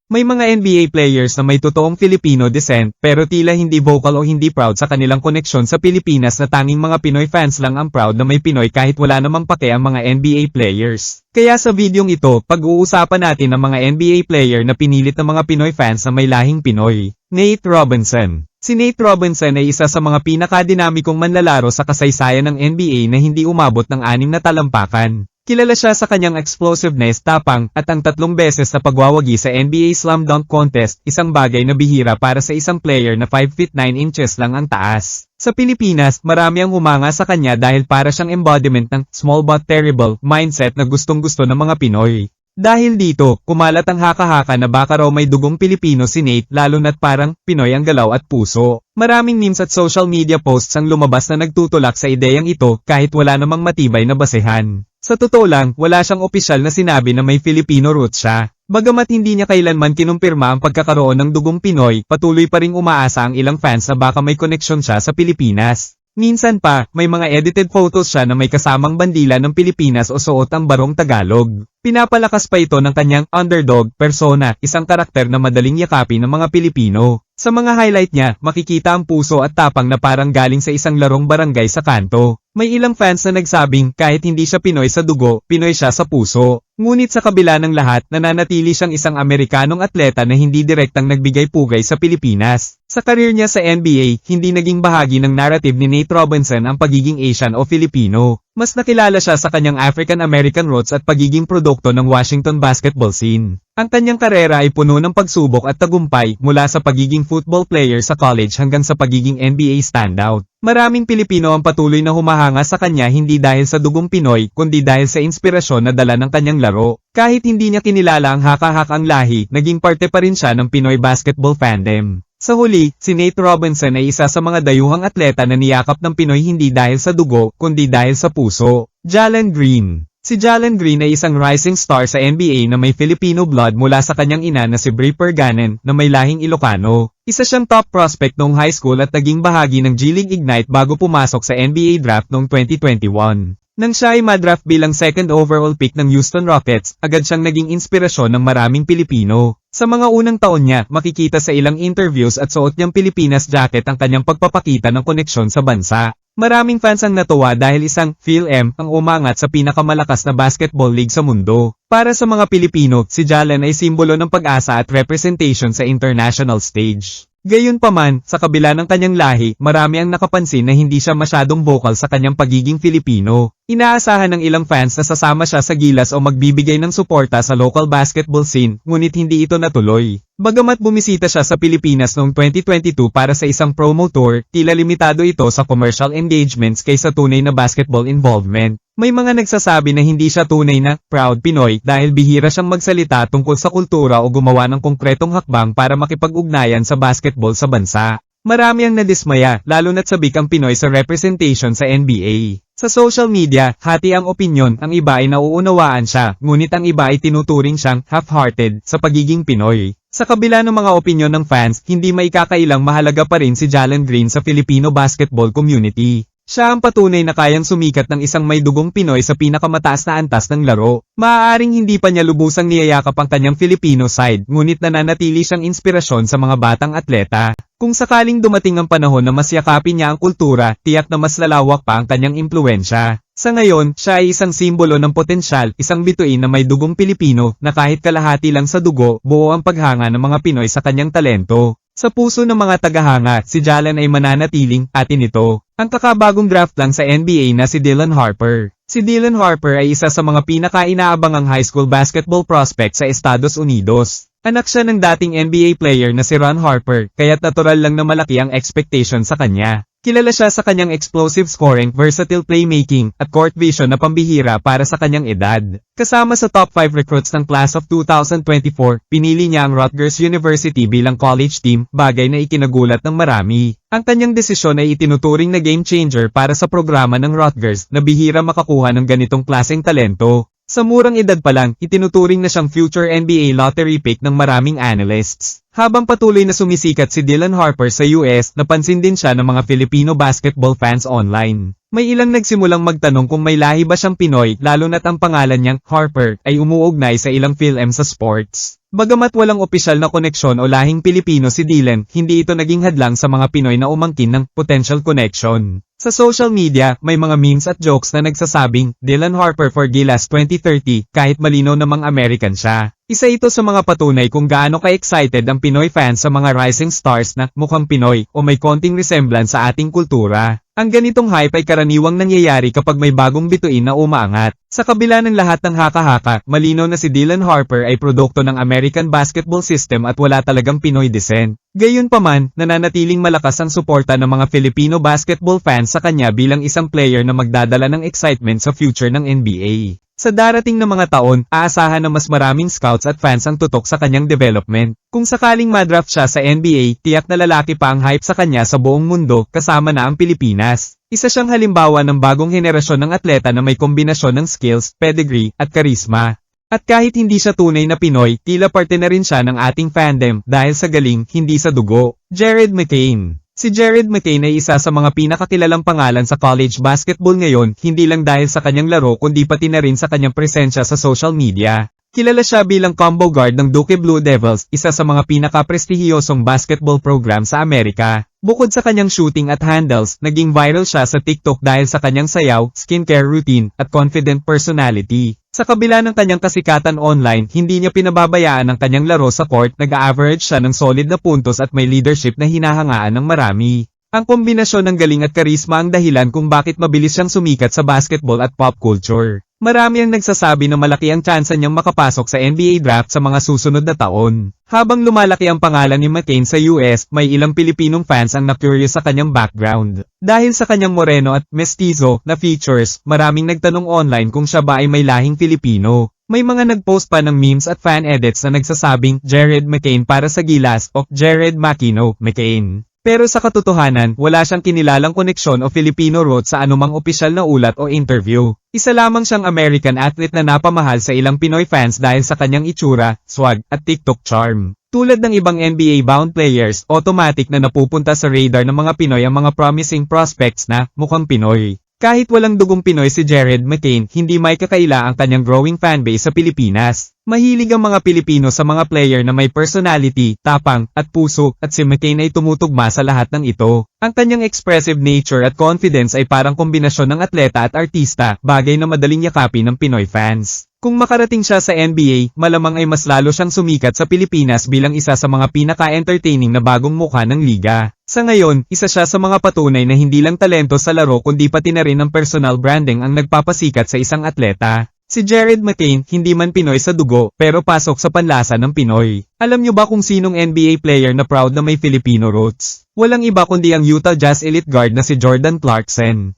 May mga NBA players na may totoong Filipino descent pero tila hindi vocal o hindi proud sa kanilang koneksyon sa Pilipinas na tanging mga Pinoy fans lang ang proud na may Pinoy kahit wala namang pake ang mga NBA players. Kaya sa videong ito, pag-uusapan natin ang mga NBA player na pinilit ng mga Pinoy fans na may lahing Pinoy. Nate Robinson. Si Nate Robinson ay isa sa mga pinakadinamikong manlalaro sa kasaysayan ng NBA na hindi umabot ng 6 na talampakan. Kilala siya sa kanyang explosiveness, tapang, at ang 3 beses na pagwawagi sa NBA Slam Dunk Contest, isang bagay na bihira para sa isang player na 5 feet 9 inches lang ang taas. Sa Pilipinas, marami ang humanga sa kanya dahil para siyang embodiment ng small but terrible mindset na gustong-gusto ng mga Pinoy. Dahil dito, kumalat ang haka-haka na baka raw may dugong Pilipino si Nate lalo na't parang Pinoy ang galaw at puso. Maraming memes at social media posts ang lumabas na nagtutulak sa ideyang ito kahit wala namang matibay na basehan. Sa totoo lang, wala siyang opisyal na sinabi na may Filipino roots siya. Bagamat hindi niya kailanman kinumpirma ang pagkakaroon ng dugong Pinoy, patuloy pa ring umaasa ang ilang fans na baka may koneksyon siya sa Pilipinas. Minsan pa, may mga edited photos siya na may kasamang bandila ng Pilipinas o suot ang barong Tagalog. Pinapalakas pa ito ng kanyang underdog persona, isang karakter na madaling yakapin ng mga Pilipino. Sa mga highlight niya, makikita ang puso at tapang na parang galing sa isang larong barangay sa kanto. May ilang fans na nagsabing kahit hindi siya Pinoy sa dugo, Pinoy siya sa puso. Ngunit sa kabila ng lahat, nananatili siyang isang Amerikanong atleta na hindi direktang nagbigay pugay sa Pilipinas. Sa career niya sa NBA, hindi naging bahagi ng narrative ni Nate Robinson ang pagiging Asian o Filipino. Mas nakilala siya sa kanyang African-American roots at pagiging produkto ng Washington basketball scene. Ang kanyang karera ay puno ng pagsubok at tagumpay mula sa pagiging football player sa college hanggang sa pagiging NBA standout. Maraming Pilipino ang patuloy na humahanga sa kanya hindi dahil sa dugong Pinoy kundi dahil sa inspirasyon na dala ng kanyang laro. Kahit hindi niya kinilala ang haka-hakang lahi, naging parte pa rin siya ng Pinoy basketball fandom. Sa huli, si Nate Robinson ay isa sa mga dayuhang atleta na niyakap ng Pinoy hindi dahil sa dugo, kundi dahil sa puso. Jalen Green. Si Jalen Green ay isang rising star sa NBA na may Filipino blood mula sa kanyang ina na si Bri Perganen na may lahing Ilocano. Isa siyang top prospect noong high school at naging bahagi ng G League Ignite bago pumasok sa NBA draft noong 2021. Nang siya ay madraft bilang second overall pick ng Houston Rockets, agad siyang naging inspirasyon ng maraming Pilipino. Sa mga unang taon niya, makikita sa ilang interviews at suot niyang Pilipinas jacket ang kanyang pagpapakita ng koneksyon sa bansa. Maraming fans ang natuwa dahil isang Phil-M ang umangat sa pinakamalakas na basketball league sa mundo. Para sa mga Pilipino, si Jalen ay simbolo ng pag-asa at representation sa international stage. Gayunpaman, sa kabila ng kanyang lahi, marami ang nakapansin na hindi siya masyadong vocal sa kanyang pagiging Filipino. Inaasahan ng ilang fans na sasama siya sa gilas o magbibigay ng suporta sa local basketball scene, ngunit hindi ito natuloy. Bagamat bumisita siya sa Pilipinas noong 2022 para sa isang promo tour, tila limitado ito sa commercial engagements kaysa tunay na basketball involvement. May mga nagsasabi na hindi siya tunay na proud Pinoy dahil bihira siyang magsalita tungkol sa kultura o gumawa ng konkretong hakbang para makipag-ugnayan sa basketball sa bansa. Marami ang nadismaya, lalo na't sabik ang Pinoy sa representation sa NBA. Sa social media, hati ang opinyon, ang iba ay nauunawaan siya, ngunit ang iba ay tinuturing siyang half-hearted sa pagiging Pinoy. Sa kabila ng mga opinyon ng fans, hindi maikakailang mahalaga pa rin si Jalen Green sa Filipino basketball community. Siya ang patunay na kayang sumikat ng isang may dugong Pinoy sa pinakamataas na antas ng laro. Maaaring hindi pa niya lubusang niyayakap ang kanyang Filipino side, ngunit nananatili siyang inspirasyon sa mga batang atleta. Kung sakaling dumating ang panahon na mas yakapin niya ang kultura, tiyak na mas lalawak pa ang kanyang impluwensya. Sa ngayon, siya ay isang simbolo ng potensyal, isang bituin na may dugong Pilipino na kahit kalahati lang sa dugo, buo ang paghanga ng mga Pinoy sa kanyang talento. Sa puso ng mga tagahanga, si Jalen ay mananatiling atin ito. Ang kakabagong draft lang sa NBA na si Dylan Harper. Si Dylan Harper ay isa sa mga pinaka-inaabangang high school basketball prospect sa Estados Unidos. Anak siya ng dating NBA player na si Ron Harper, kaya't natural lang na malaki ang expectation sa kanya. Kilala siya sa kanyang explosive scoring, versatile playmaking, at court vision na pambihira para sa kanyang edad. Kasama sa top 5 recruits ng class of 2024, pinili niya ang Rutgers University bilang college team, bagay na ikinagulat ng marami. Ang kanyang desisyon ay itinuturing na game changer para sa programa ng Rutgers na bihira makakuha ng ganitong klaseng talento. Sa murang edad pa lang, itinuturing na siyang future NBA lottery pick ng maraming analysts. Habang patuloy na sumisikat si Dylan Harper sa US, napansin din siya ng mga Filipino basketball fans online. May ilang nagsimulang magtanong kung may lahi ba siyang Pinoy, lalo na't ang pangalan niyang Harper ay umuugnay sa ilang Phil-M sa sports. Bagamat walang opisyal na koneksyon o lahing Pilipino si Dylan, hindi ito naging hadlang sa mga Pinoy na umangkin ng potential connection. Sa social media, may mga memes at jokes na nagsasabing, Dylan Harper for Gilas 2030, kahit malinaw namang American siya. Isa ito sa mga patunay kung gaano ka-excited ang Pinoy fans sa mga rising stars na mukhang Pinoy o may konting resemblance sa ating kultura. Ang ganitong hype ay karaniwang nangyayari kapag may bagong bituin na umaangat. Sa kabila ng lahat ng haka-haka, malinaw na si Dylan Harper ay produkto ng American basketball system at wala talagang Pinoy descent. Gayunpaman, nananatiling malakas ang suporta ng mga Filipino basketball fans sa kanya bilang isang player na magdadala ng excitement sa future ng NBA. Sa darating na mga taon, aasahan na mas maraming scouts at fans ang tutok sa kanyang development. Kung sakaling madraft siya sa NBA, tiyak na lalaki pa ang hype sa kanya sa buong mundo, kasama na ang Pilipinas. Isa siyang halimbawa ng bagong henerasyon ng atleta na may kombinasyon ng skills, pedigree, at karisma. At kahit hindi siya tunay na Pinoy, tila parte na rin siya ng ating fandom dahil sa galing, hindi sa dugo. Jared McCain. Si Jared McCain ay isa sa mga pinakakilalang pangalan sa college basketball ngayon, hindi lang dahil sa kanyang laro kundi pati na rin sa kanyang presensya sa social media. Kilala siya bilang combo guard ng Duke Blue Devils, isa sa mga pinaka-prestihiyosong basketball program sa Amerika. Bukod sa kanyang shooting at handles, naging viral siya sa TikTok dahil sa kanyang sayaw, skincare routine, at confident personality. Sa kabila ng kanyang kasikatan online, hindi niya pinababayaan ang kanyang laro sa court, nag-average siya ng solid na puntos at may leadership na hinahangaan ng marami. Ang kombinasyon ng galing at karisma ang dahilan kung bakit mabilis siyang sumikat sa basketball at pop culture. Marami ang nagsasabi na malaki ang tsansa niyang makapasok sa NBA draft sa mga susunod na taon. Habang lumalaki ang pangalan ni McCain sa US, may ilang Pilipinong fans ang na-curious sa kanyang background. Dahil sa kanyang moreno at mestizo na features, maraming nagtanong online kung siya ba ay may lahing Filipino. May mga nagpost pa ng memes at fan edits na nagsasabing Jared McCain para sa Gilas o Jared Makino McCain. Pero sa katotohanan, wala siyang kinilalang koneksyon o Filipino roots sa anumang opisyal na ulat o interview. Isa lamang siyang American athlete na napamahal sa ilang Pinoy fans dahil sa kanyang itsura, swag, at TikTok charm. Tulad ng ibang NBA-bound players, automatic na napupunta sa radar ng mga Pinoy ang mga promising prospects na mukhang Pinoy. Kahit walang dugong Pinoy si Jared McCain, hindi may kakaila ang kanyang growing fanbase sa Pilipinas. Mahilig ang mga Pilipino sa mga player na may personality, tapang, at puso, at si McCain ay tumutugma sa lahat ng ito. Ang kanyang expressive nature at confidence ay parang kombinasyon ng atleta at artista, bagay na madaling yakapin ng Pinoy fans. Kung makarating siya sa NBA, malamang ay mas lalo siyang sumikat sa Pilipinas bilang isa sa mga pinaka-entertaining na bagong mukha ng liga. Sa ngayon, isa siya sa mga patunay na hindi lang talento sa laro kundi pati na rin ang personal branding ang nagpapasikat sa isang atleta. Si Jared McCain, hindi man Pinoy sa dugo, pero pasok sa panlasa ng Pinoy. Alam niyo ba kung sinong NBA player na proud na may Filipino roots? Walang iba kundi ang Utah Jazz elite guard na si Jordan Clarkson.